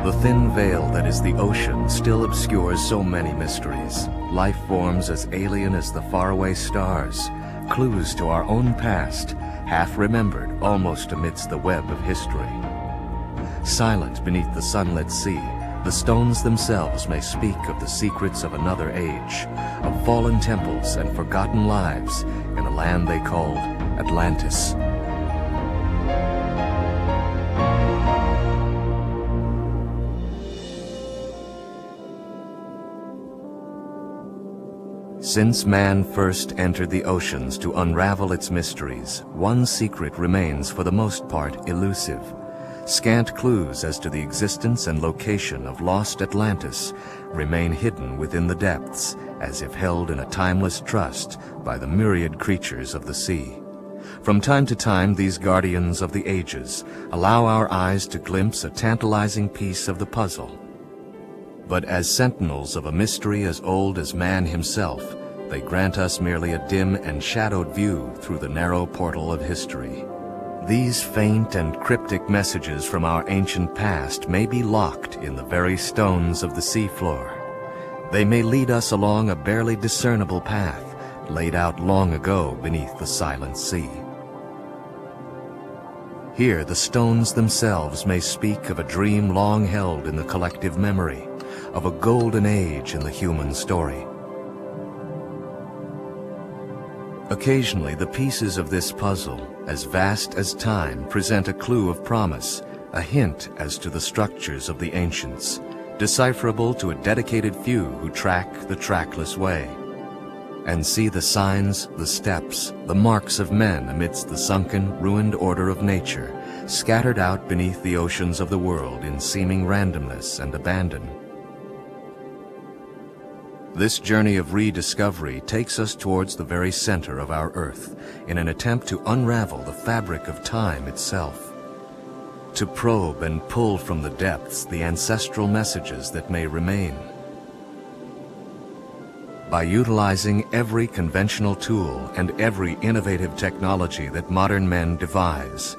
The thin veil that is the ocean still obscures so many mysteries. Life forms as alien as the faraway stars, clues to our own past, half remembered almost amidst the web of history. Silent beneath the sunlit sea, the stones themselves may speak of the secrets of another age, of fallen temples and forgotten lives in a land they called Atlantis. Since man first entered the oceans to unravel its mysteries, one secret remains for the most part elusive. Scant clues as to the existence and location of lost Atlantis remain hidden within the depths, as if held in a timeless trust by the myriad creatures of the sea. From time to time, these guardians of the ages allow our eyes to glimpse a tantalizing piece of the puzzle. But as sentinels of a mystery as old as man himself, they grant us merely a dim and shadowed view through the narrow portal of history. These faint and cryptic messages from our ancient past may be locked in the very stones of the seafloor. They may lead us along a barely discernible path, laid out long ago beneath the silent sea. Here the stones themselves may speak of a dream long held in the collective memory, of a golden age in the human story. Occasionally, the pieces of this puzzle, as vast as time, present a clue of promise, a hint as to the structures of the ancients, decipherable to a dedicated few who track the trackless way, and see the signs, the steps, the marks of men amidst the sunken, ruined order of nature, scattered out beneath the oceans of the world in seeming randomness and abandon. This journey of rediscovery takes us towards the very center of our Earth in an attempt to unravel the fabric of time itself, to probe and pull from the depths the ancestral messages that may remain. By utilizing every conventional tool and every innovative technology that modern men devise,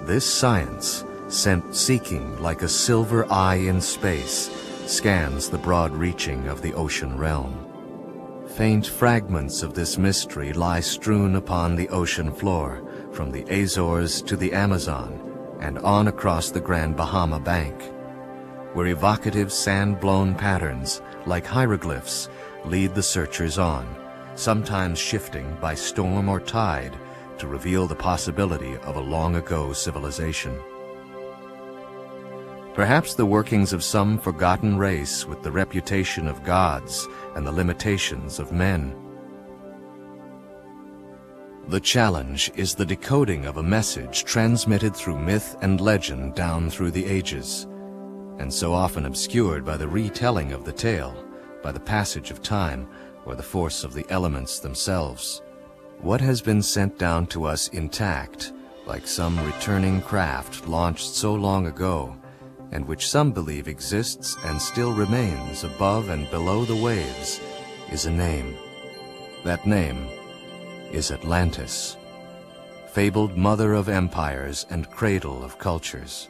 this science, sent seeking like a silver eye in space, scans the broad reaching of the ocean realm. Faint fragments of this mystery lie strewn upon the ocean floor, from the Azores to the Amazon, and on across the Grand Bahama Bank, where evocative sand-blown patterns, like hieroglyphs, lead the searchers on, sometimes shifting by storm or tide to reveal the possibility of a long-ago civilization. Perhaps the workings of some forgotten race with the reputation of gods and the limitations of men. The challenge is the decoding of a message transmitted through myth and legend down through the ages, and so often obscured by the retelling of the tale, by the passage of time, or the force of the elements themselves. What has been sent down to us intact, like some returning craft launched so long ago, and which some believe exists and still remains above and below the waves, is a name. That name is Atlantis, fabled mother of empires and cradle of cultures.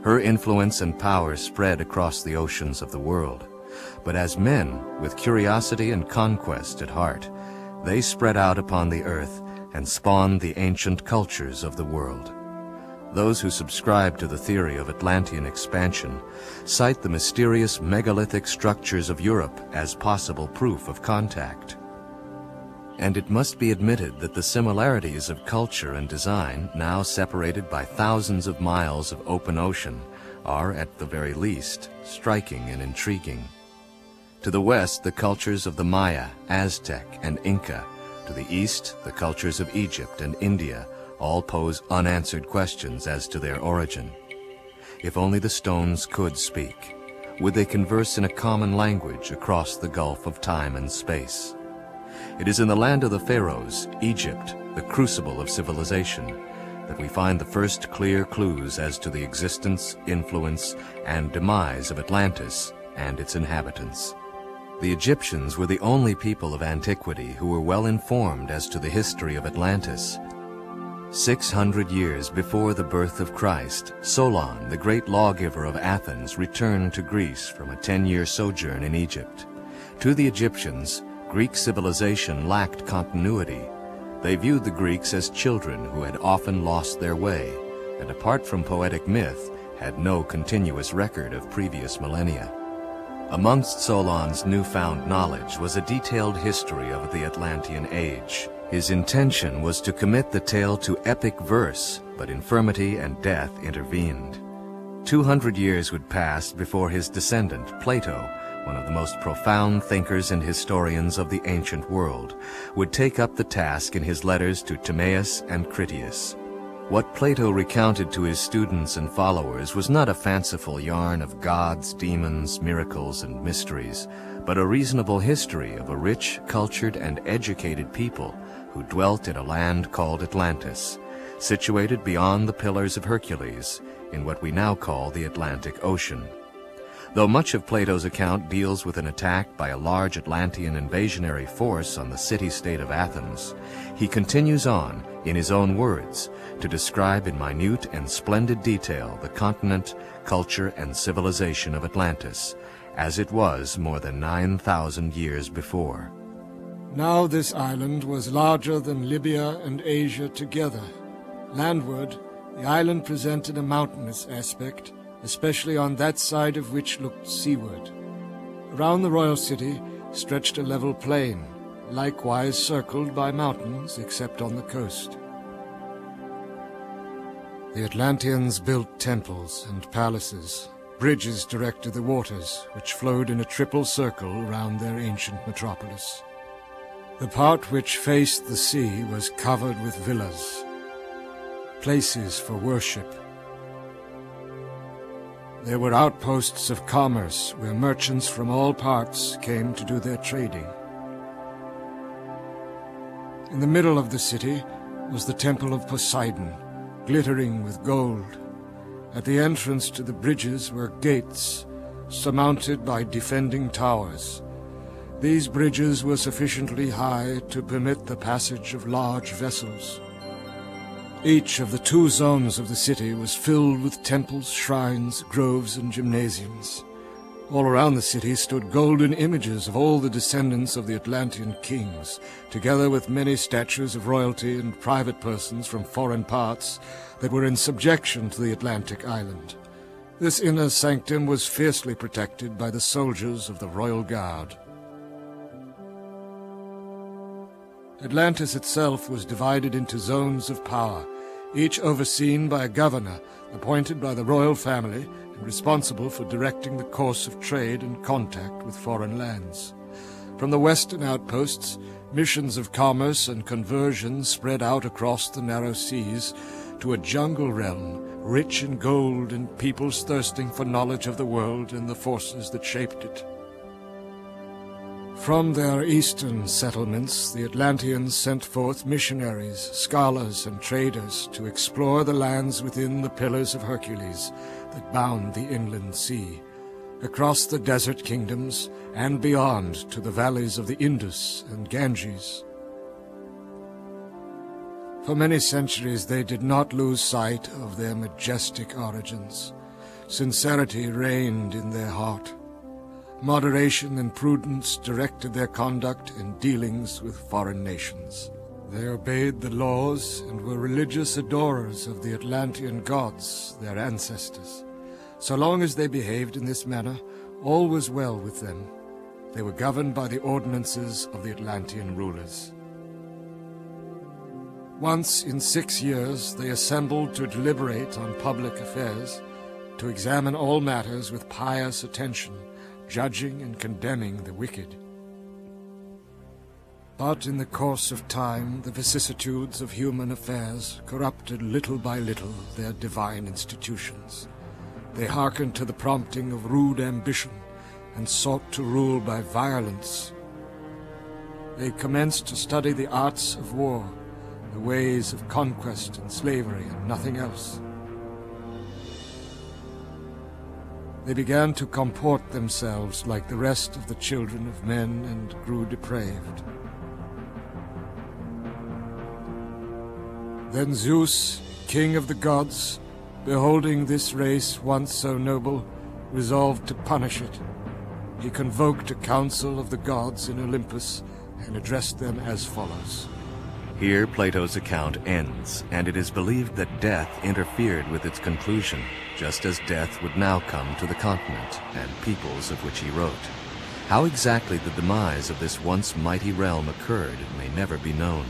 Her influence and power spread across the oceans of the world, but as men with curiosity and conquest at heart, they spread out upon the earth and spawned the ancient cultures of the world. Those who subscribe to the theory of Atlantean expansion cite the mysterious megalithic structures of Europe as possible proof of contact. And it must be admitted that the similarities of culture and design, now separated by thousands of miles of open ocean, are, at the very least, striking and intriguing. To the west, the cultures of the Maya, Aztec, and Inca. To the east, the cultures of Egypt and India all pose unanswered questions as to their origin. If only the stones could speak, would they converse in a common language across the gulf of time and space? It is in the land of the pharaohs, Egypt, the crucible of civilization, that we find the first clear clues as to the existence, influence, and demise of Atlantis and its inhabitants. The Egyptians were the only people of antiquity who were well informed as to the history of Atlantis. 600 years before the birth of Christ, Solon, the great lawgiver of Athens, returned to Greece from a 10-year sojourn in Egypt. To the Egyptians, Greek civilization lacked continuity. They viewed the Greeks as children who had often lost their way, and apart from poetic myth, had no continuous record of previous millennia. Amongst Solon's newfound knowledge was a detailed history of the Atlantean age. His intention was to commit the tale to epic verse, but infirmity and death intervened. 200 years would pass before his descendant, Plato, one of the most profound thinkers and historians of the ancient world, would take up the task in his letters to Timaeus and Critias. What Plato recounted to his students and followers was not a fanciful yarn of gods, demons, miracles, and mysteries, but a reasonable history of a rich, cultured, and educated people who dwelt in a land called Atlantis, situated beyond the Pillars of Hercules, in what we now call the Atlantic Ocean. Though much of Plato's account deals with an attack by a large Atlantean invasionary force on the city-state of Athens, he continues on, in his own words, to describe in minute and splendid detail the continent, culture, and civilization of Atlantis, as it was more than 9,000 years before. Now this island was larger than Libya and Asia together. Landward, the island presented a mountainous aspect, especially on that side of which looked seaward. Around the royal city stretched a level plain, likewise circled by mountains except on the coast. The Atlanteans built temples and palaces. Bridges directed the waters, which flowed in a triple circle around their ancient metropolis. The part which faced the sea was covered with villas, places for worship. There were outposts of commerce where merchants from all parts came to do their trading. In the middle of the city was the Temple of Poseidon, glittering with gold. At the entrance to the bridges were gates, surmounted by defending towers. These bridges were sufficiently high to permit the passage of large vessels. Each of the 2 zones of the city was filled with temples, shrines, groves, and gymnasiums. All around the city stood golden images of all the descendants of the Atlantean kings, together with many statues of royalty and private persons from foreign parts that were in subjection to the Atlantic island. This inner sanctum was fiercely protected by the soldiers of the Royal Guard. Atlantis itself was divided into zones of power, each overseen by a governor appointed by the royal family and responsible for directing the course of trade and contact with foreign lands. From the western outposts, missions of commerce and conversion spread out across the narrow seas to a jungle realm rich in gold and peoples thirsting for knowledge of the world and the forces that shaped it. From their eastern settlements, the Atlanteans sent forth missionaries, scholars, and traders to explore the lands within the Pillars of Hercules that bound the inland sea, across the desert kingdoms and beyond to the valleys of the Indus and Ganges. For many centuries they did not lose sight of their majestic origins. Sincerity reigned in their heart. Moderation and prudence directed their conduct and dealings with foreign nations. They obeyed the laws and were religious adorers of the Atlantean gods, their ancestors. So long as they behaved in this manner, all was well with them. They were governed by the ordinances of the Atlantean rulers. Once in 6 years they assembled to deliberate on public affairs, to examine all matters with pious attention, judging and condemning the wicked. But in the course of time, the vicissitudes of human affairs corrupted little by little their divine institutions. They hearkened to the prompting of rude ambition and sought to rule by violence. They commenced to study the arts of war, the ways of conquest and slavery, and nothing else. They began to comport themselves like the rest of the children of men and grew depraved. Then Zeus, king of the gods, beholding this race once so noble, resolved to punish it. He convoked a council of the gods in Olympus and addressed them as follows. Here Plato's account ends, and it is believed that death interfered with its conclusion, just as death would now come to the continent and peoples of which he wrote. How exactly the demise of this once mighty realm occurred may never be known.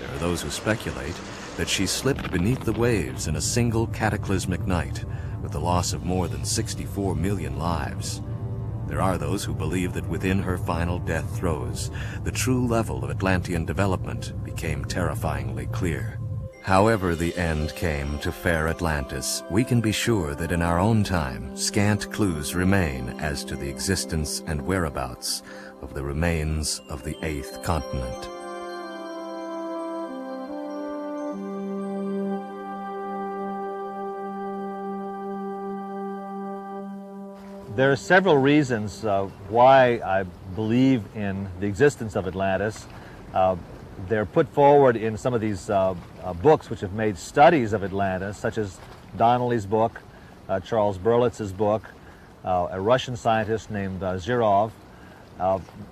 There are those who speculate that she slipped beneath the waves in a single cataclysmic night, with the loss of more than 64 million lives. There are those who believe that within her final death throes, the true level of Atlantean development became terrifyingly clear. However the end came to fair Atlantis, we can be sure that in our own time, scant clues remain as to the existence and whereabouts of the remains of the 8th continent. There are several reasons why I believe in the existence of Atlantis. They're put forward in some of these books which have made studies of Atlantis, such as Donnelly's book, Charles Berlitz's book, a Russian scientist named Zhirov,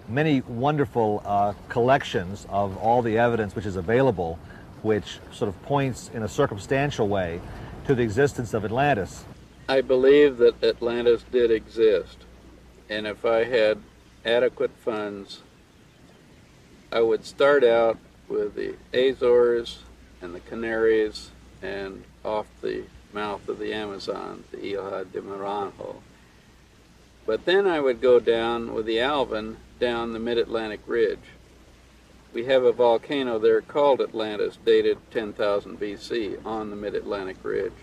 many wonderful collections of all the evidence which is available, which sort of points in a circumstantial way to the existence of Atlantis. I believe that Atlantis did exist, and if I had adequate funds, I would start out with the Azores and the Canaries and off the mouth of the Amazon, the Ilha de Maranhão. But then I would go down with the Alvin down the mid-Atlantic ridge. We have a volcano there called Atlantis, dated 10,000 BC on the mid-Atlantic ridge.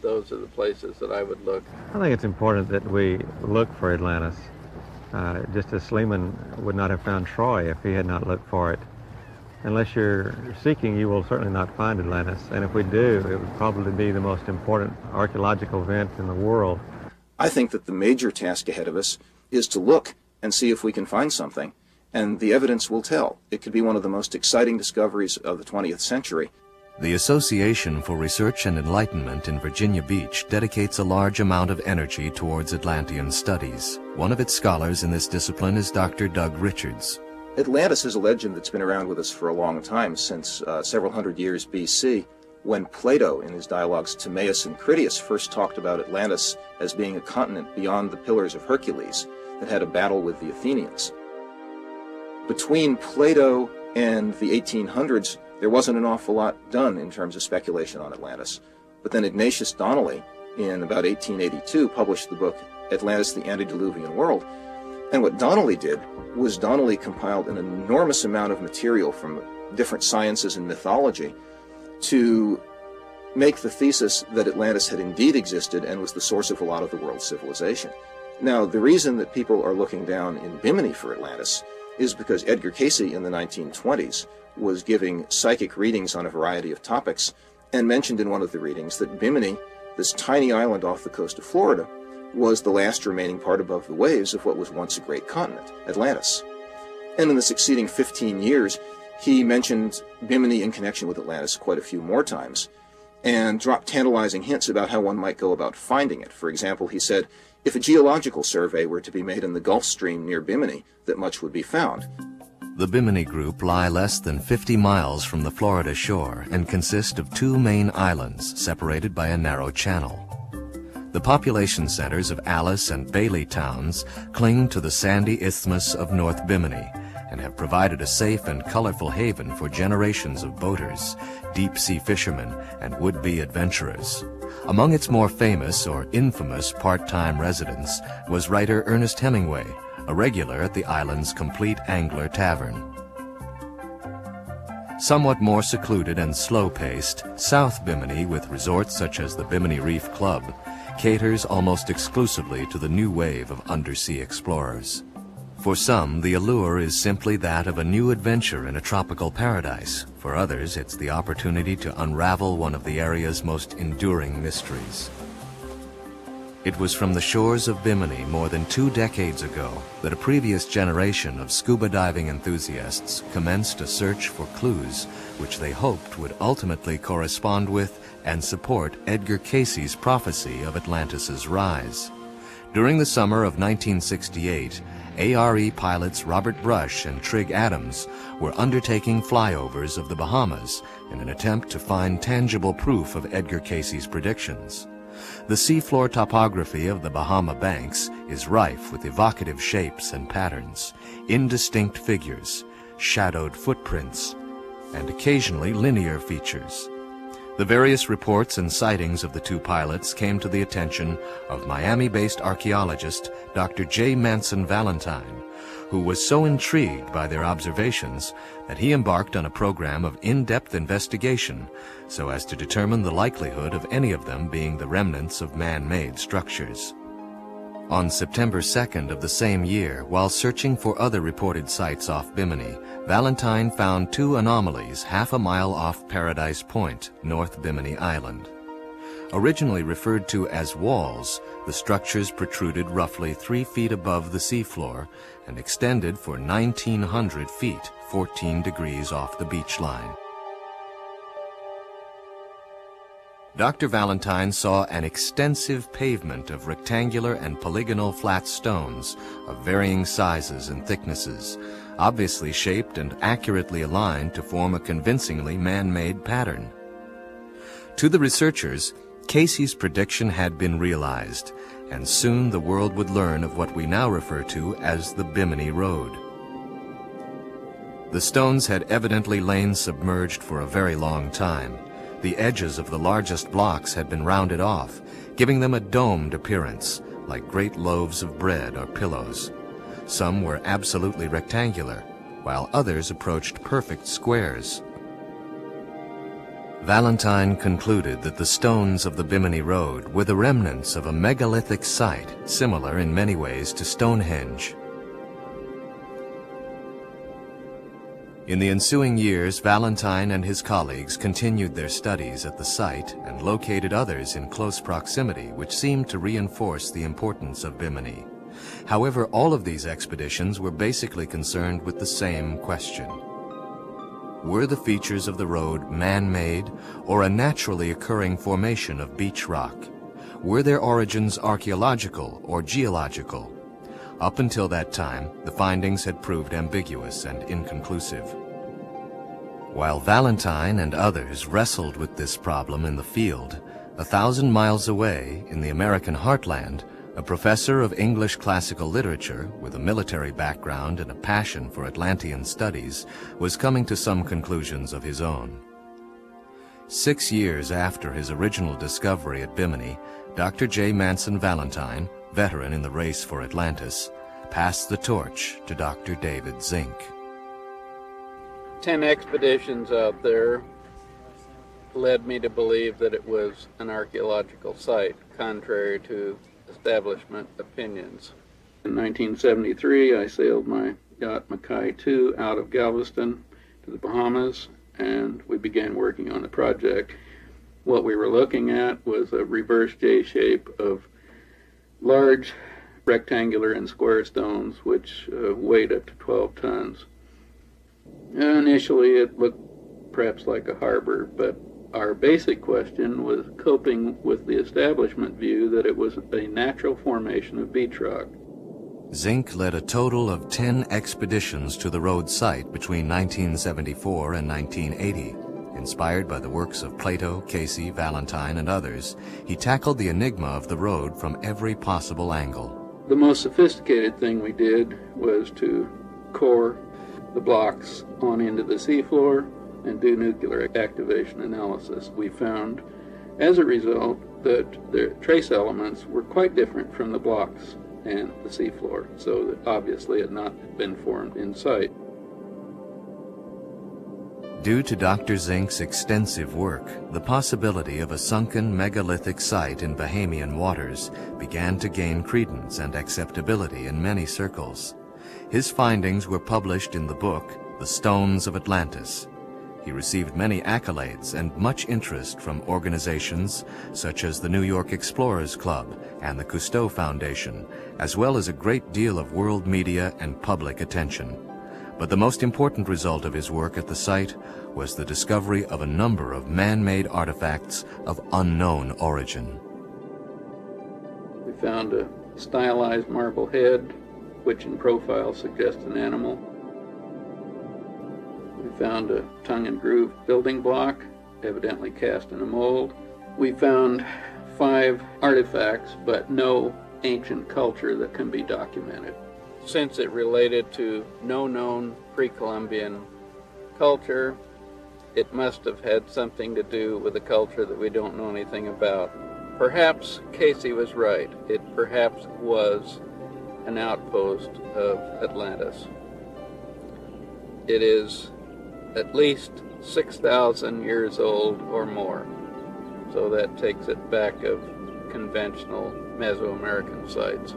Those are the places that I would look. I think it's important that we look for Atlantis, just as Schliemann would not have found Troy if he had not looked for it. Unless you're seeking, you will certainly not find Atlantis, and if we do, it would probably be the most important archaeological event in the world. I think that the major task ahead of us is to look and see if we can find something, and the evidence will tell. It could be one of the most exciting discoveries of the 20th century. The Association for Research and Enlightenment in Virginia Beach dedicates a large amount of energy towards Atlantean studies. One of its scholars in this discipline is Dr. Doug Richards. Atlantis is a legend that's been around with us for a long time, since several hundred years BC, when Plato, in his dialogues Timaeus and Critias, first talked about Atlantis as being a continent beyond the Pillars of Hercules that had a battle with the Athenians. Between Plato and the 1800s, there wasn't an awful lot done in terms of speculation on Atlantis. But then Ignatius Donnelly, in about 1882, published the book Atlantis, the Antediluvian World. And what Donnelly did was Donnelly compiled an enormous amount of material from different sciences and mythology to make the thesis that Atlantis had indeed existed and was the source of a lot of the world's civilization. Now, the reason that people are looking down in Bimini for Atlantis is because Edgar Cayce in the 1920s was giving psychic readings on a variety of topics and mentioned in one of the readings that Bimini, this tiny island off the coast of Florida, was the last remaining part above the waves of what was once a great continent, Atlantis. And in the succeeding 15 years, he mentioned Bimini in connection with Atlantis quite a few more times and dropped tantalizing hints about how one might go about finding it. For example, he said, if a geological survey were to be made in the Gulf Stream near Bimini, that much would be found. The Bimini Group lie less than 50 miles from the Florida shore and consist of 2 main islands separated by a narrow channel. The population centers of Alice and Bailey towns cling to the sandy isthmus of North Bimini and have provided a safe and colorful haven for generations of boaters, deep-sea fishermen, and would-be adventurers. Among its more famous or infamous part-time residents was writer Ernest Hemingway, a regular at the island's Complete Angler Tavern. Somewhat more secluded and slow-paced, South Bimini, with resorts such as the Bimini Reef Club, caters almost exclusively to the new wave of undersea explorers. For some, the allure is simply that of a new adventure in a tropical paradise. For others, it's the opportunity to unravel one of the area's most enduring mysteries. It was from the shores of Bimini more than 2 decades ago that a previous generation of scuba diving enthusiasts commenced a search for clues which they hoped would ultimately correspond with and support Edgar Cayce's prophecy of Atlantis's rise. During the summer of 1968, ARE pilots Robert Brush and Trigg Adams were undertaking flyovers of the Bahamas in an attempt to find tangible proof of Edgar Cayce's predictions. The seafloor topography of the Bahama banks is rife with evocative shapes and patterns, indistinct figures, shadowed footprints, and occasionally linear features. The various reports and sightings of the 2 pilots came to the attention of Miami-based archaeologist Dr. J. Manson Valentine, who was so intrigued by their observations that he embarked on a program of in-depth investigation so as to determine the likelihood of any of them being the remnants of man-made structures. On September 2nd of the same year, while searching for other reported sites off Bimini, Valentine found 2 anomalies half a mile off Paradise Point, North Bimini Island. Originally referred to as walls, the structures protruded roughly 3 feet above the seafloor and extended for 1,900 feet, 14 degrees off the beach line. Dr. Valentine saw an extensive pavement of rectangular and polygonal flat stones of varying sizes and thicknesses, obviously shaped and accurately aligned to form a convincingly man-made pattern. To the researchers, Cayce's prediction had been realized, and soon the world would learn of what we now refer to as the Bimini Road. The stones had evidently lain submerged for a very long time. The edges of the largest blocks had been rounded off, giving them a domed appearance, like great loaves of bread or pillows. Some were absolutely rectangular, while others approached perfect squares. Valentine concluded that the stones of the Bimini Road were the remnants of a megalithic site similar in many ways to Stonehenge. In the ensuing years, Valentine and his colleagues continued their studies at the site and located others in close proximity which seemed to reinforce the importance of Bimini. However, all of these expeditions were basically concerned with the same question. Were the features of the road man-made or a naturally occurring formation of beach rock? Were their origins archaeological or geological? Up until that time, the findings had proved ambiguous and inconclusive. While Valentine and others wrestled with this problem in the field, 1,000 miles away in the American heartland, a professor of English classical literature with a military background and a passion for Atlantean studies was coming to some conclusions of his own. 6 years after his original discovery at Bimini, Dr. J. Manson Valentine, veteran in the race for Atlantis, passed the torch to Dr. David Zink. 10 expeditions out there led me to believe that it was an archaeological site, contrary to establishment opinions. In 1973, I sailed my yacht Mackay II out of Galveston to the Bahamas, and we began working on the project. What we were looking at was a reverse J shape of large rectangular and square stones which weighed up to 12 tons. Initially it looked perhaps like a harbor, but our basic question was coping with the establishment view that it was a natural formation of beach rock. Zink led a total of 10 expeditions to the road site between 1974 and 1980. Inspired by the works of Plato, Cayce, Valentine, and others, he tackled the enigma of the road from every possible angle. The most sophisticated thing we did was to core the blocks on into the seafloor and do nuclear activation analysis. We found, as a result, that the trace elements were quite different from the blocks and the seafloor, so that obviously had not been formed in sight. Due to Dr. Zink's extensive work, the possibility of a sunken megalithic site in Bahamian waters began to gain credence and acceptability in many circles. His findings were published in the book, The Stones of Atlantis. He received many accolades and much interest from organizations such as the New York Explorers Club and the Cousteau Foundation, as well as a great deal of world media and public attention. But the most important result of his work at the site was the discovery of a number of man-made artifacts of unknown origin. We found a stylized marble head, which in profile suggests an animal. We found a tongue and groove building block, evidently cast in a mold. We found 5 artifacts, but no ancient culture that can be documented. Since it related to no known pre-Columbian culture, it must have had something to do with a culture that we don't know anything about. Perhaps Casey was right. It perhaps was an outpost of Atlantis. It is at least 6,000 years old or more, so that takes it back of conventional Mesoamerican sites.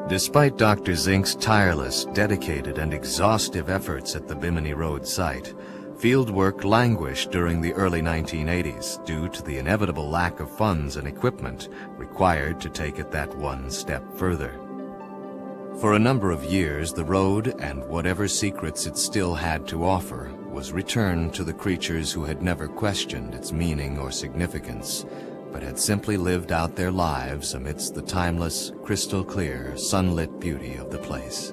Despite Dr. Zink's tireless, dedicated, and exhaustive efforts at the Bimini Road site, field work languished during the early 1980s due to the inevitable lack of funds and equipment required to take it that one step further. For a number of years, the road, and whatever secrets it still had to offer, was returned to the creatures who had never questioned its meaning or significance, but had simply lived out their lives amidst the timeless, crystal-clear, sunlit beauty of the place.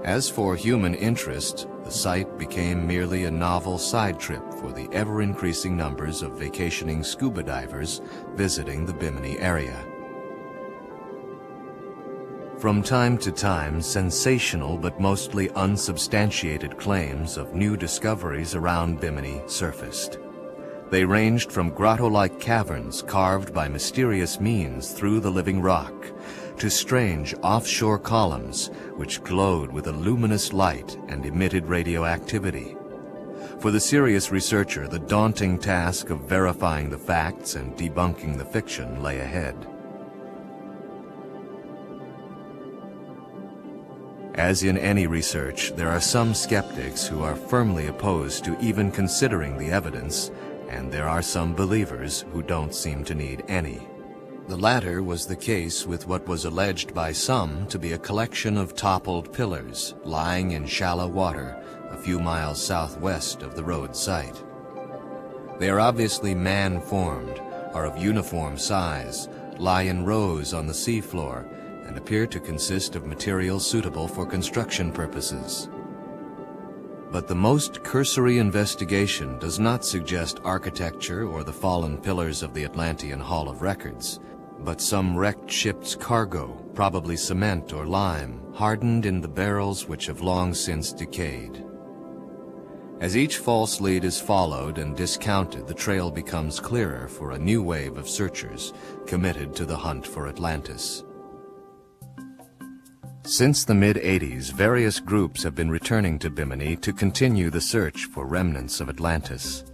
As for human interest, the site became merely a novel side trip for the ever-increasing numbers of vacationing scuba divers visiting the Bimini area. From time to time, sensational but mostly unsubstantiated claims of new discoveries around Bimini surfaced. They ranged from grotto-like caverns carved by mysterious means through the living rock, to strange offshore columns which glowed with a luminous light and emitted radioactivity. For the serious researcher, the daunting task of verifying the facts and debunking the fiction lay ahead. As in any research, there are some skeptics who are firmly opposed to even considering the evidence, and there are some believers who don't seem to need any. The latter was the case with what was alleged by some to be a collection of toppled pillars lying in shallow water a few miles southwest of the road site. They are obviously man-formed, are of uniform size, lie in rows on the seafloor, and appear to consist of material suitable for construction purposes. But the most cursory investigation does not suggest architecture or the fallen pillars of the Atlantean Hall of Records, but some wrecked ship's cargo, probably cement or lime, hardened in the barrels which have long since decayed. As each false lead is followed and discounted, the trail becomes clearer for a new wave of searchers committed to the hunt for Atlantis. Since the mid-80s, various groups have been returning to Bimini to continue the search for remnants of Atlantis.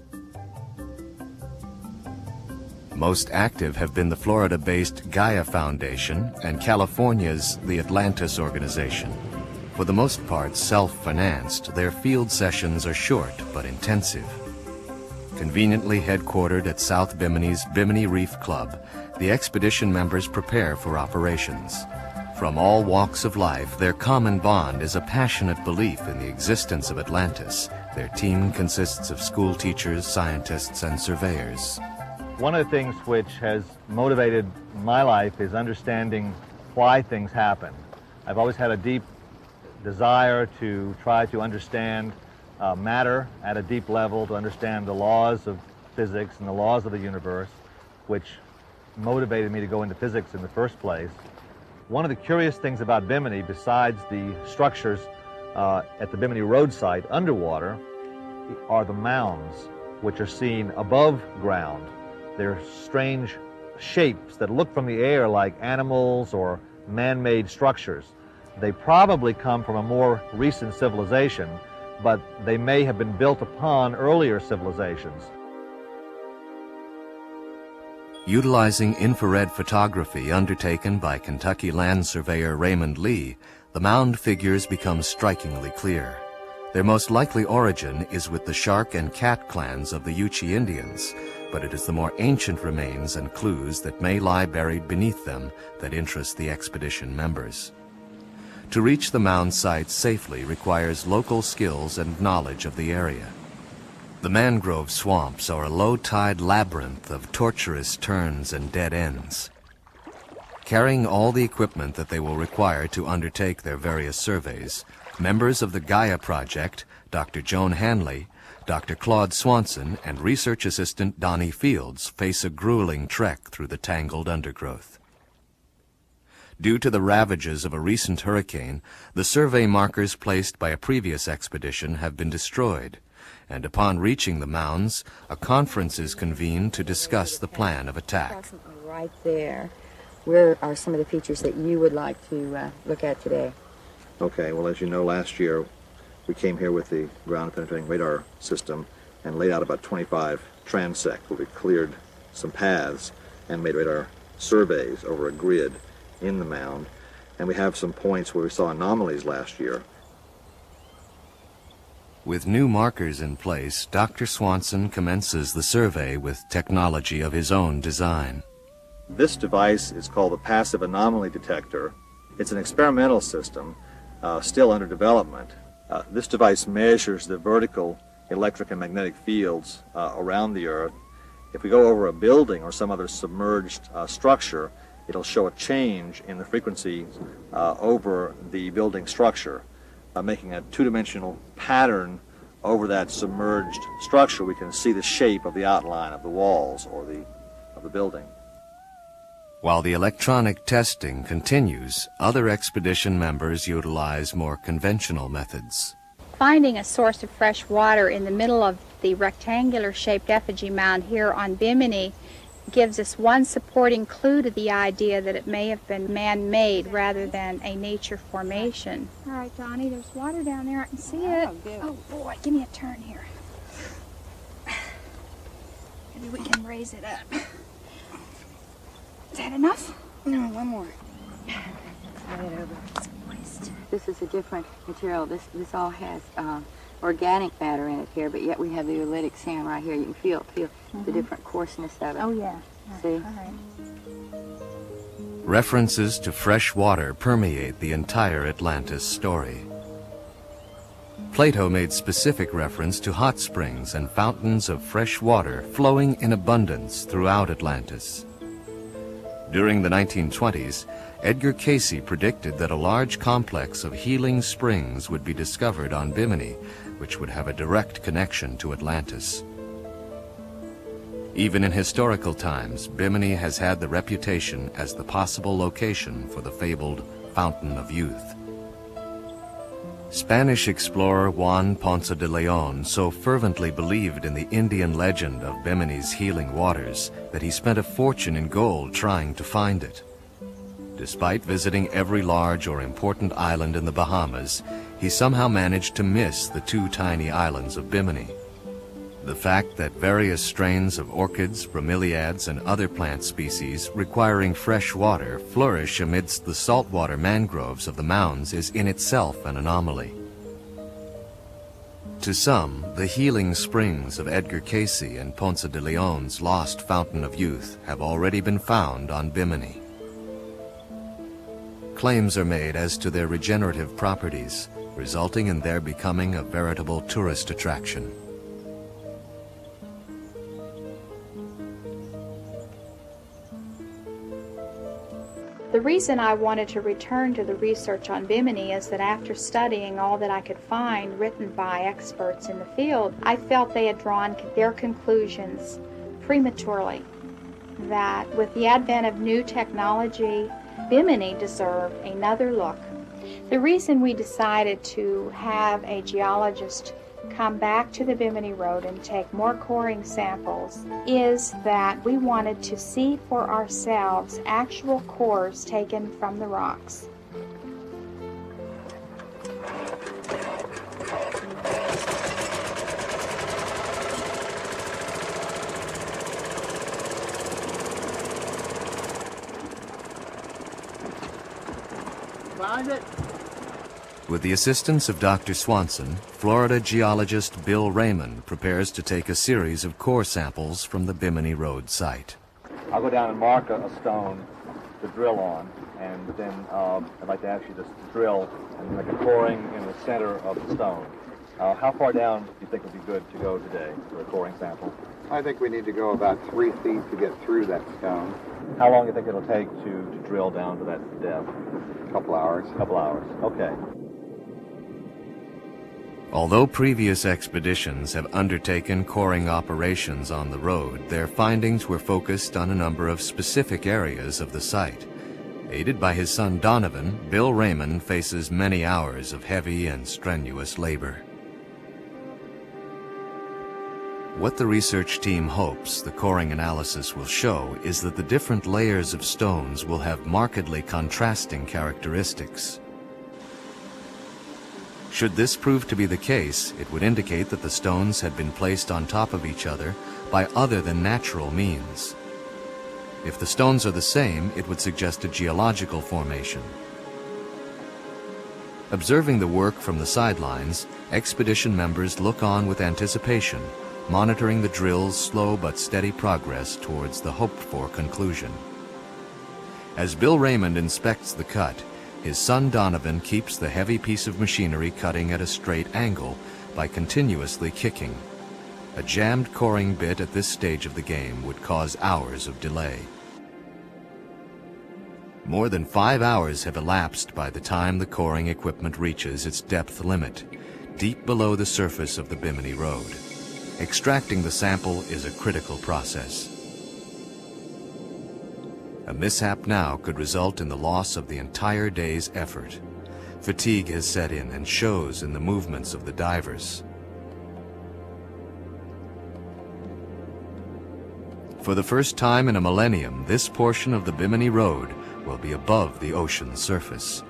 Most active have been the Florida-based Gaia Foundation and California's the Atlantis Organization. For the most part self-financed, their field sessions are short but intensive. Conveniently headquartered at South Bimini's Bimini Reef Club, the expedition members prepare for operations. From all walks of life, their common bond is a passionate belief in the existence of Atlantis. Their team consists of school teachers, scientists, and surveyors. One of the things which has motivated my life is understanding why things happen. I've always had a deep desire to try to understand matter at a deep level, to understand the laws of physics and the laws of the universe, which motivated me to go into physics in the first place. One of the curious things about Bimini, besides the structures at the Bimini Road site underwater, are the mounds, which are seen above ground. They're strange shapes that look from the air like animals or man-made structures. They probably come from a more recent civilization, but they may have been built upon earlier civilizations. Utilizing infrared photography undertaken by Kentucky land surveyor Raymond Lee, the mound figures become strikingly clear. Their most likely origin is with the Shark and Cat clans of the Yuchi Indians, but it is the more ancient remains and clues that may lie buried beneath them that interest the expedition members. To reach the mound sites safely requires local skills and knowledge of the area. The mangrove swamps are a low-tide labyrinth of tortuous turns and dead ends. Carrying all the equipment that they will require to undertake their various surveys, members of the Gaia Project, Dr. Joan Hanley, Dr. Claude Swanson, and research assistant Donnie Fields face a grueling trek through the tangled undergrowth. Due to the ravages of a recent hurricane, the survey markers placed by a previous expedition have been destroyed, and upon reaching the mounds, a conference is convened to discuss the plan of attack. Approximately right there, where are some of the features that you would like to look at today? Okay, well, as you know, last year we came here with the ground-penetrating radar system and laid out about 25 transects where we cleared some paths and made radar surveys over a grid in the mound. And we have some points where we saw anomalies last year. With new markers in place, Dr. Swanson commences the survey with technology of his own design. This device is called the Passive Anomaly Detector. It's an experimental system, still under development. This device measures the vertical electric and magnetic fields around the Earth. If we go over a building or some other submerged structure, it'll show a change in the frequency over the building structure. Making a two-dimensional pattern over that submerged structure, we can see the shape of the outline of the walls or of the building. While the electronic testing continues, other expedition members utilize more conventional methods. Finding a source of fresh water in the middle of the rectangular-shaped effigy mound here on Bimini gives us one supporting clue to the idea that it may have been man-made rather than a nature formation. All right, Donnie, there's water down there. I can see it. Oh, boy, give me a turn here. Maybe we can raise it up. Is that enough? No, one more. Lay it over. It's moist. This is a different material. This all has organic matter in it here, but yet we have the oolitic sand right here. You can feel the different coarseness of it. Oh, yeah. See? All right. References to fresh water permeate the entire Atlantis story. Plato made specific reference to hot springs and fountains of fresh water flowing in abundance throughout Atlantis. During the 1920s, Edgar Cayce predicted that a large complex of healing springs would be discovered on Bimini, which would have a direct connection to Atlantis. Even in historical times, Bimini has had the reputation as the possible location for the fabled Fountain of Youth. Spanish explorer Juan Ponce de Leon so fervently believed in the Indian legend of Bimini's healing waters that he spent a fortune in gold trying to find it. Despite visiting every large or important island in the Bahamas, he somehow managed to miss the two tiny islands of Bimini. The fact that various strains of orchids, bromeliads, and other plant species requiring fresh water flourish amidst the saltwater mangroves of the mounds is in itself an anomaly. To some, the healing springs of Edgar Cayce and Ponce de Leon's lost Fountain of Youth have already been found on Bimini. Claims are made as to their regenerative properties, resulting in their becoming a veritable tourist attraction. The reason I wanted to return to the research on Bimini is that after studying all that I could find written by experts in the field, I felt they had drawn their conclusions prematurely, that with the advent of new technology, Bimini deserved another look. The reason we decided to have a geologist come back to the Bimini Road and take more coring samples is that we wanted to see for ourselves actual cores taken from the rocks. find it? With the assistance of Dr. Swanson, Florida geologist Bill Raymond prepares to take a series of core samples from the Bimini Road site. I'll go down and mark a stone to drill on, and then I'd like to actually just drill and make a coring in the center of the stone. How far down do you think would be good to go today for a coring sample? I think we need to go about 3 feet to get through that stone. How long do you think it'll take to drill down to that depth? A couple hours. A couple hours, okay. Although previous expeditions have undertaken coring operations on the road, their findings were focused on a number of specific areas of the site. Aided by his son Donovan, Bill Raymond faces many hours of heavy and strenuous labor. What the research team hopes the coring analysis will show is that the different layers of stones will have markedly contrasting characteristics. Should this prove to be the case, it would indicate that the stones had been placed on top of each other by other than natural means. If the stones are the same, it would suggest a geological formation. Observing the work from the sidelines, expedition members look on with anticipation, monitoring the drill's slow but steady progress towards the hoped-for conclusion. As Bill Raymond inspects the cut, his son Donovan keeps the heavy piece of machinery cutting at a straight angle by continuously kicking. A jammed coring bit at this stage of the game would cause hours of delay. More than 5 hours have elapsed by the time the coring equipment reaches its depth limit, deep below the surface of the Bimini Road. Extracting the sample is a critical process. A mishap now could result in the loss of the entire day's effort. Fatigue has set in and shows in the movements of the divers. For the first time in a millennium, this portion of the Bimini Road will be above the ocean's surface,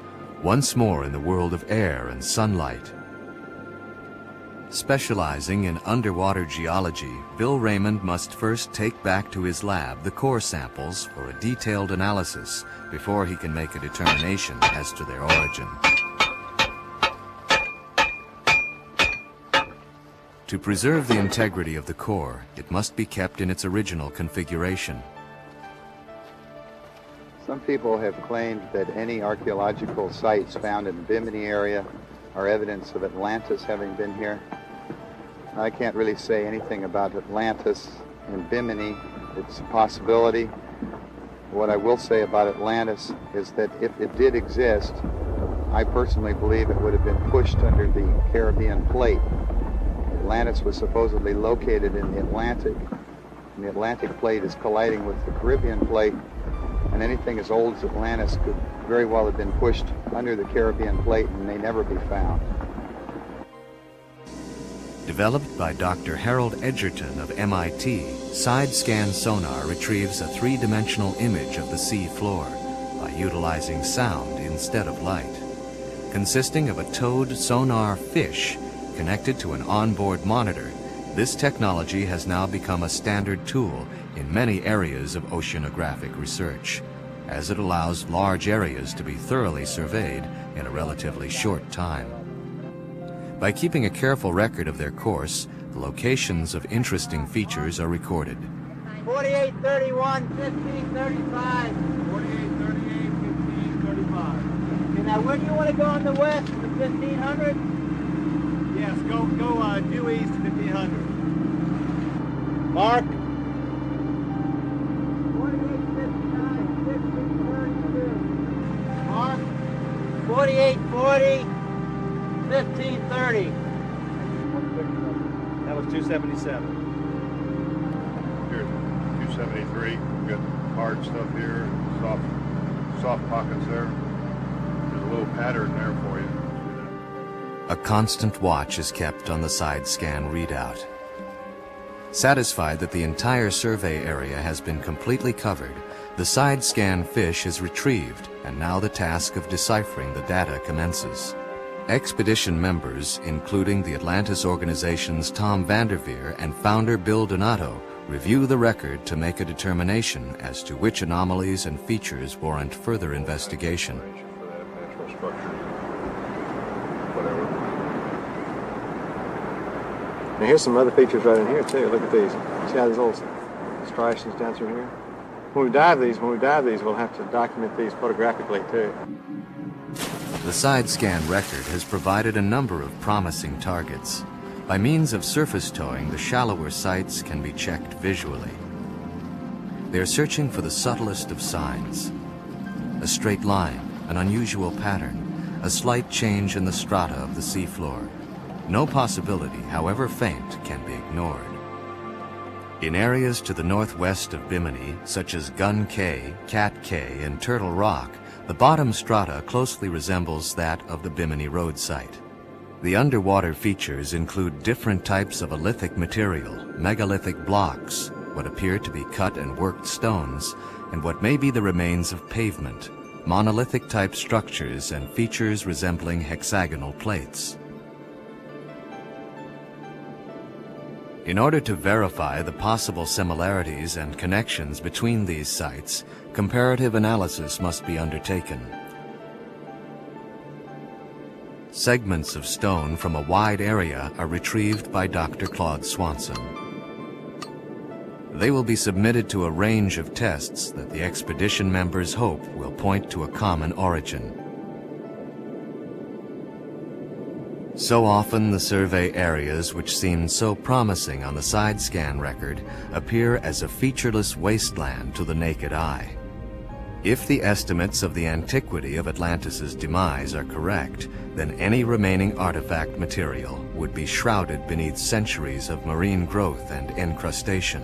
once more in the world of air and sunlight. Specializing in underwater geology, Bill Raymond must first take back to his lab the core samples for a detailed analysis before he can make a determination as to their origin. To preserve the integrity of the core, it must be kept in its original configuration. Some people have claimed that any archaeological sites found in the Bimini area are evidence of Atlantis having been here. I can't really say anything about Atlantis and Bimini. It's a possibility. What I will say about Atlantis is that if it did exist, I personally believe it would have been pushed under the Caribbean plate. Atlantis was supposedly located in the Atlantic, and the Atlantic plate is colliding with the Caribbean plate, and anything as old as Atlantis could very well have been pushed under the Caribbean plate and may never be found. Developed by Dr. Harold Edgerton of MIT, side-scan sonar retrieves a three-dimensional image of the sea floor by utilizing sound instead of light. Consisting of a towed sonar fish connected to an onboard monitor, this technology has now become a standard tool in many areas of oceanographic research, as it allows large areas to be thoroughly surveyed in a relatively short time. By keeping a careful record of their course, the locations of interesting features are recorded. 4831, 1535. 4838, 1535. Okay, now where do you want to go on the west? The 1500? Yes, go due east to 1500. Mark. 4859, 1532. Mark. 4840. 1530. That was 277. Here's 273. We've got hard stuff here, soft pockets there. There's a little pattern there for you. A constant watch is kept on the side scan readout. Satisfied that the entire survey area has been completely covered, the side scan fish is retrieved, and now the task of deciphering the data commences. Expedition members, including the Atlantis organization's Tom Vanderveer and founder Bill Donato, review the record to make a determination as to which anomalies and features warrant further investigation. or structures, whatever. Now here's some other features right in here too. Look at these. See how these little striations down through here? When we dive these, we'll have to document these photographically too. The side scan record has provided a number of promising targets. By means of surface towing, the shallower sites can be checked visually. They are searching for the subtlest of signs. A straight line, an unusual pattern, a slight change in the strata of the seafloor. No possibility, however faint, can be ignored. In areas to the northwest of Bimini, such as Gun Cay, Cat Cay, and Turtle Rock, the bottom strata closely resembles that of the Bimini Road site. The underwater features include different types of a lithic material, megalithic blocks, what appear to be cut and worked stones, and what may be the remains of pavement, monolithic type structures and features resembling hexagonal plates. In order to verify the possible similarities and connections between these sites, comparative analysis must be undertaken. Segments of stone from a wide area are retrieved by Dr. Claude Swanson. They will be submitted to a range of tests that the expedition members hope will point to a common origin. So often the survey areas which seemed so promising on the side scan record appear as a featureless wasteland to the naked eye. If the estimates of the antiquity of Atlantis's demise are correct, then any remaining artifact material would be shrouded beneath centuries of marine growth and incrustation.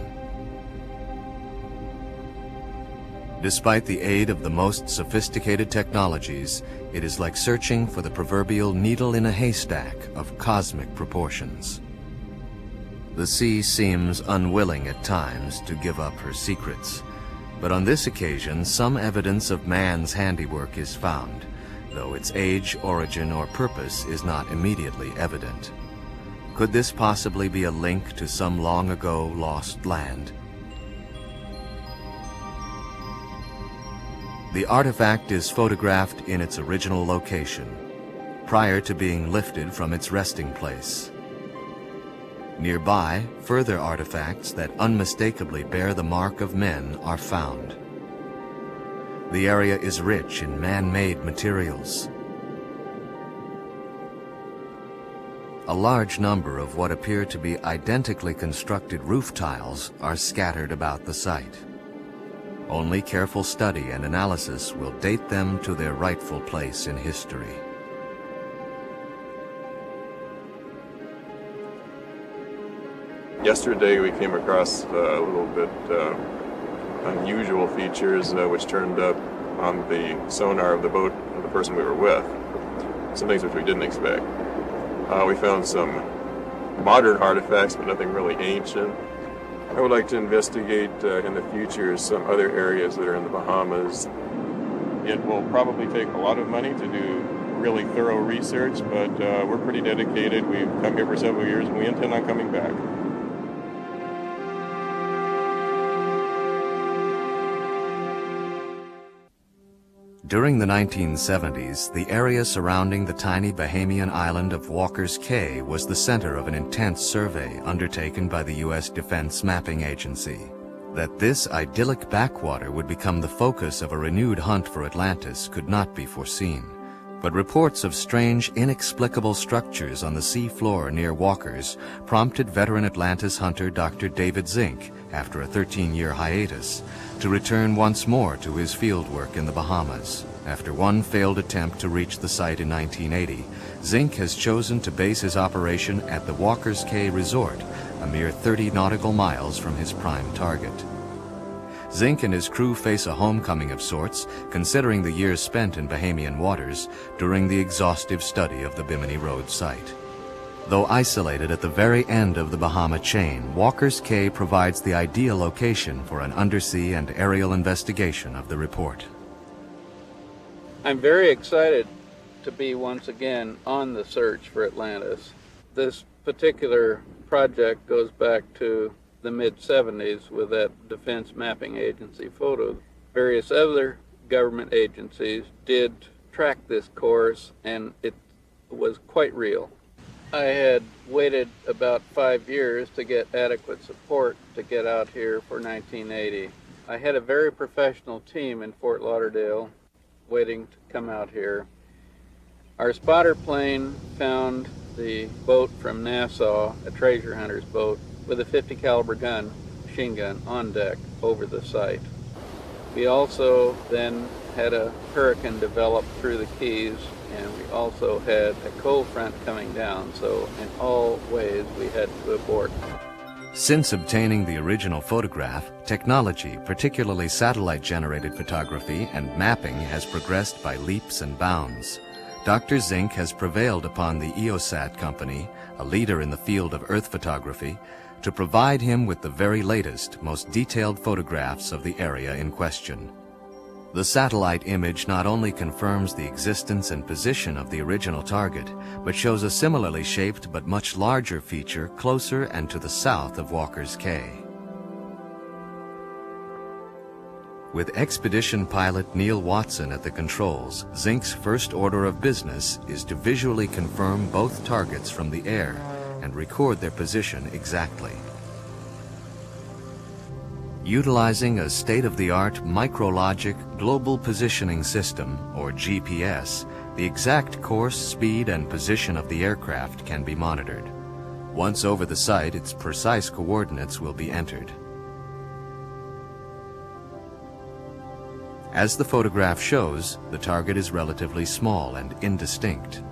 Despite the aid of the most sophisticated technologies, it is like searching for the proverbial needle in a haystack of cosmic proportions. The sea seems unwilling at times to give up her secrets, but on this occasion some evidence of man's handiwork is found, though its age, origin, or purpose is not immediately evident. Could this possibly be a link to some long ago lost land? The artifact is photographed in its original location, prior to being lifted from its resting place. Nearby, further artifacts that unmistakably bear the mark of men are found. The area is rich in man-made materials. A large number of what appear to be identically constructed roof tiles are scattered about the site. Only careful study and analysis will date them to their rightful place in history. Yesterday we came across a little bit unusual features which turned up on the sonar of the boat of the person we were with. Some things which we didn't expect. We found some modern artifacts, but nothing really ancient. I would like to investigate in the future some other areas that are in the Bahamas. It will probably take a lot of money to do really thorough research, but we're pretty dedicated. We've come here for several years and we intend on coming back. During the 1970s, the area surrounding the tiny Bahamian island of Walker's Cay was the center of an intense survey undertaken by the U.S. Defense Mapping Agency. That this idyllic backwater would become the focus of a renewed hunt for Atlantis could not be foreseen. But reports of strange, inexplicable structures on the sea floor near Walker's prompted veteran Atlantis hunter Dr. David Zink, after a 13-year hiatus, to return once more to his fieldwork in the Bahamas. After one failed attempt to reach the site in 1980, Zink has chosen to base his operation at the Walker's Cay Resort, a mere 30 nautical miles from his prime target. Zink and his crew face a homecoming of sorts, considering the years spent in Bahamian waters during the exhaustive study of the Bimini Road site. Though isolated at the very end of the Bahama chain, Walker's Cay provides the ideal location for an undersea and aerial investigation of the report. I'm very excited to be once again on the search for Atlantis. This particular project goes back to the mid-70s with that Defense Mapping Agency photo. Various other government agencies did tracked this course, and it was quite real. I had waited about 5 years to get adequate support to get out here for 1980. I had a very professional team in Fort Lauderdale waiting to come out here. Our spotter plane found the boat from Nassau, a treasure hunter's boat, with a .50 caliber gun, machine gun, on deck over the site. We also then had a hurricane develop through the Keys, and we also had a cold front coming down, so in all ways we had to abort. Since obtaining the original photograph, technology, particularly satellite-generated photography and mapping, has progressed by leaps and bounds. Dr. Zink has prevailed upon the EOSat company, a leader in the field of Earth photography, to provide him with the very latest, most detailed photographs of the area in question. The satellite image not only confirms the existence and position of the original target, but shows a similarly shaped but much larger feature closer and to the south of Walker's Cay. With expedition pilot Neil Watson at the controls, Zink's first order of business is to visually confirm both targets from the air and record their position exactly. Utilizing a state-of-the-art micrologic global positioning system, or GPS, the exact course, speed, and position of the aircraft can be monitored. Once over the site, its precise coordinates will be entered. As the photograph shows, the target is relatively small and indistinct.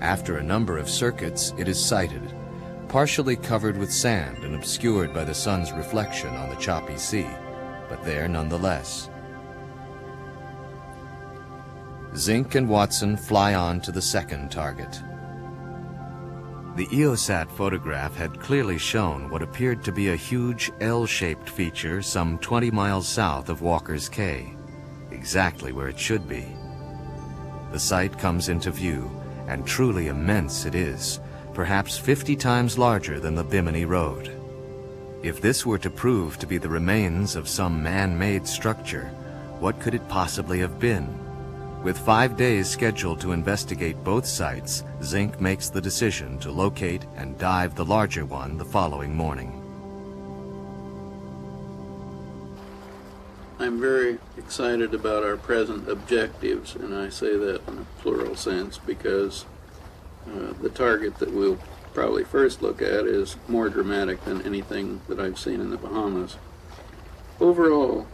After a number of circuits, it is sighted, partially covered with sand and obscured by the sun's reflection on the choppy sea, but there nonetheless. Zink and Watson fly on to the second target. The EOSat photograph had clearly shown what appeared to be a huge L-shaped feature some 20 miles south of Walker's Cay, exactly where it should be. The site comes into view, and truly immense it is, perhaps 50 times larger than the Bimini Road. If this were to prove to be the remains of some man-made structure, what could it possibly have been? With 5 days scheduled to investigate both sites, Zink makes the decision to locate and dive the larger one the following morning. I'm very excited about our present objectives, and I say that in a plural sense because the target that we'll probably first look at is more dramatic than anything that I've seen in the Bahamas. Overall,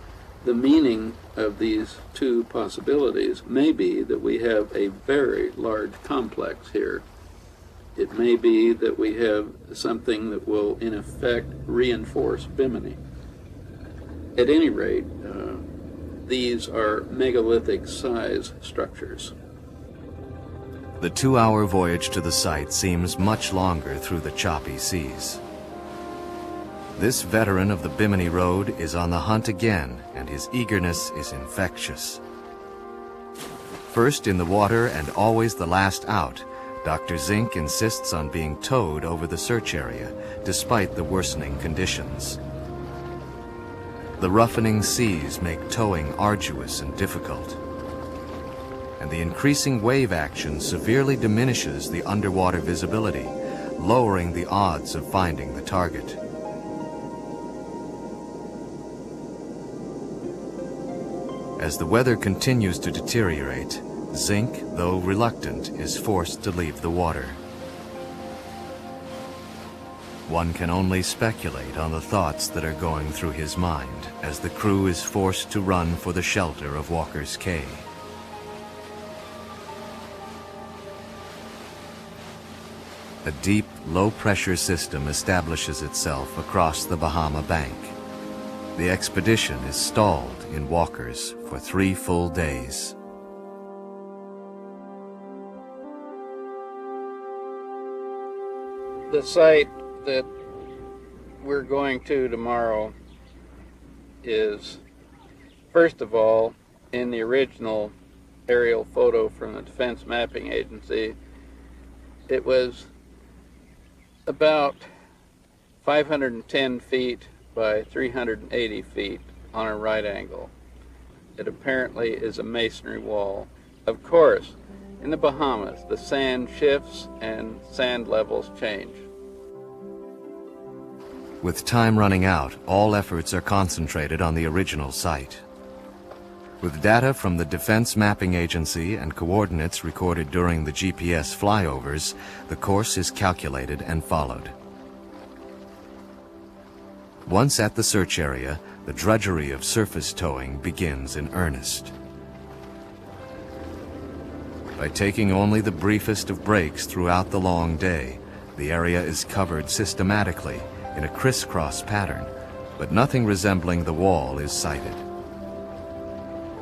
the meaning of these two possibilities may be that we have a very large complex here. It may be that we have something that will, in effect, reinforce Bimini. At any rate, these are megalithic size structures. The 2-hour voyage to the site seems much longer through the choppy seas. This veteran of the Bimini Road is on the hunt again, and his eagerness is infectious. First in the water and always the last out, Dr. Zink insists on being towed over the search area, despite the worsening conditions. The roughening seas make towing arduous and difficult, and the increasing wave action severely diminishes the underwater visibility, lowering the odds of finding the target. As the weather continues to deteriorate, Zink, though reluctant, is forced to leave the water. One can only speculate on the thoughts that are going through his mind as the crew is forced to run for the shelter of Walker's Cay. A deep, low-pressure system establishes itself across the Bahama Bank. The expedition is stalled in Walker's for 3 full days. The site that we're going to tomorrow is, first of all, in the original aerial photo from the Defense Mapping Agency, it was about 510 feet by 380 feet on a right angle. It apparently is a masonry wall. Of course, in the Bahamas, the sand shifts and sand levels change. With time running out, all efforts are concentrated on the original site. With data from the Defense Mapping Agency and coordinates recorded during the GPS flyovers, the course is calculated and followed. Once at the search area, the drudgery of surface towing begins in earnest. By taking only the briefest of breaks throughout the long day, the area is covered systematically in a crisscross pattern, but nothing resembling the wall is sighted.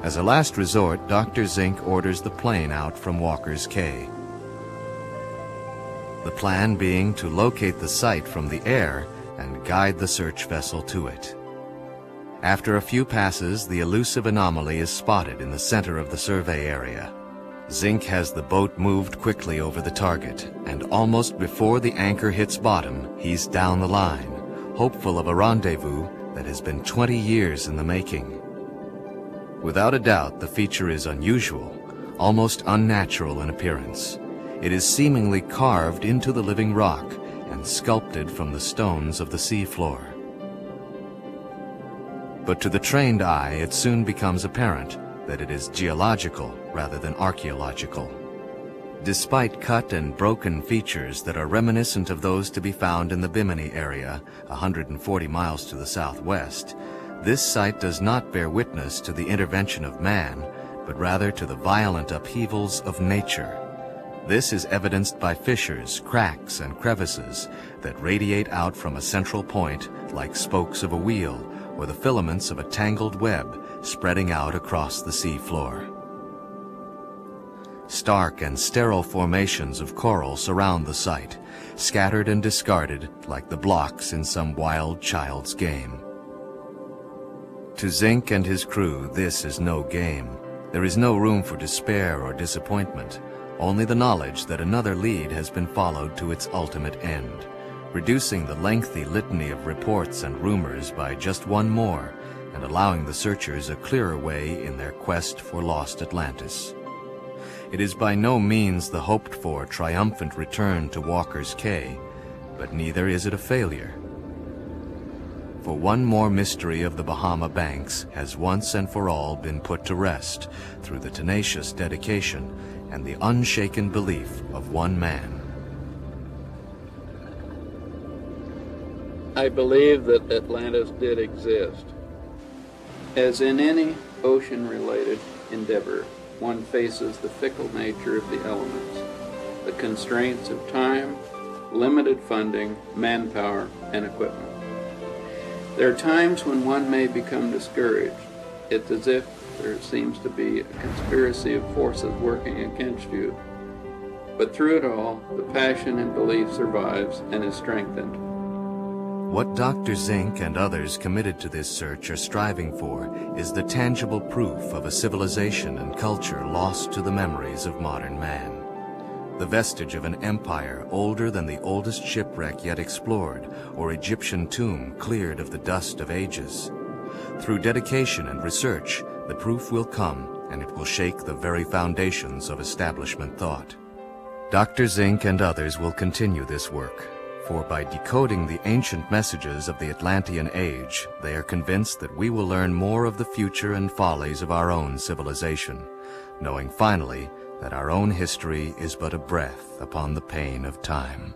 As a last resort, Dr. Zink orders the plane out from Walker's Cay. The plan being to locate the site from the air and guide the search vessel to it. After a few passes, the elusive anomaly is spotted in the center of the survey area. Zink has the boat moved quickly over the target, and almost before the anchor hits bottom, he's down the line, hopeful of a rendezvous that has been 20 years in the making. Without a doubt, the feature is unusual, almost unnatural in appearance. It is seemingly carved into the living rock and sculpted from the stones of the seafloor. But to the trained eye, it soon becomes apparent that it is geological rather than archaeological. Despite cut and broken features that are reminiscent of those to be found in the Bimini area, 140 miles to the southwest, this site does not bear witness to the intervention of man, but rather to the violent upheavals of nature. This is evidenced by fissures, cracks, and crevices that radiate out from a central point like spokes of a wheel or the filaments of a tangled web spreading out across the seafloor. Stark and sterile formations of coral surround the site, scattered and discarded like the blocks in some wild child's game. To Zink and his crew, this is no game. There is no room for despair or disappointment, only the knowledge that another lead has been followed to its ultimate end, reducing the lengthy litany of reports and rumors by just one more, and allowing the searchers a clearer way in their quest for lost Atlantis. It is by no means the hoped-for triumphant return to Walker's Cay, but neither is it a failure. For one more mystery of the Bahama Banks has once and for all been put to rest through the tenacious dedication and the unshaken belief of one man. I believe that Atlantis did exist. As in any ocean-related endeavor, one faces the fickle nature of the elements, the constraints of time, limited funding, manpower, and equipment. There are times when one may become discouraged. It's as if there seems to be a conspiracy of forces working against you. But through it all, the passion and belief survives and is strengthened. What Dr. Zink and others committed to this search are striving for is the tangible proof of a civilization and culture lost to the memories of modern man. The vestige of an empire older than the oldest shipwreck yet explored, or Egyptian tomb cleared of the dust of ages. Through dedication and research, the proof will come, and it will shake the very foundations of establishment thought. Dr. Zink and others will continue this work, for by decoding the ancient messages of the Atlantean age, they are convinced that we will learn more of the future and follies of our own civilization, knowing finally that our own history is but a breath upon the pane of time.